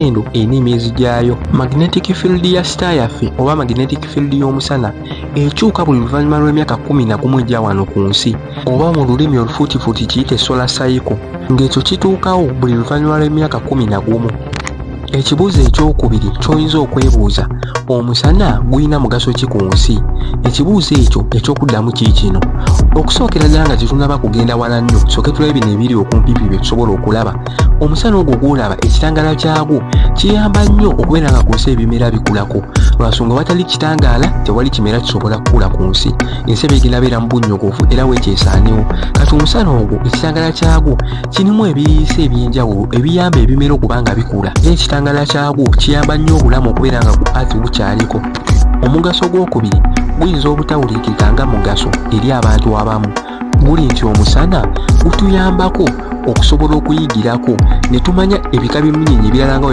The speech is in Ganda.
endo ena emyezi gyayo. Magnetic field ya star yaffe oba magnetic field y'omusana ekyuka buli luvannyuma lw'emyaka 11 egya wano ku nsi, oba mu lulimi olufuutifuuti kiyite solar cycle, ng'ekyo kituukawo buli luvannyuma lw'emyaka 11. Ekibuuzo ekyokubiri ky'oyinza okwebuuza, omusana gulina mugaso ki ku nsi? Ekibuuzo ekyo ekyokuddamu kino. Okusookera ddala nga tetunnaba kugenda wala nnyo, tusooke tulabe bino ebiri okumpipi bye tusobola okulaba. Omusana ogwo gw'olaba ekitangaala kyagwo kiyamba nnyo okubeera nga ku nsi ebimera bikulako. Lwansonga watali kitangaala tewali kimera kisobola kukula ku nsi. Ensi egenda beera mu bunnyogovu era weekyesaaniwo. Kati omusana ogwo ekitangaala kyagwo kirimu ebiriisa eby'enjawulo ebiyamba ebimera okuba nga bikula. Ekitangaala kyagwo kiyamba nnyo obulamu okubeera nga ku Earth bukyaliko. Omugaso gw'okubiri guyinza obutawulikika nga mugaso eri abantu abamu. Guli nti omusana gutuyambako okusobola okuyigirako ne tumanya ebika by'emmunyeenye ebirala nga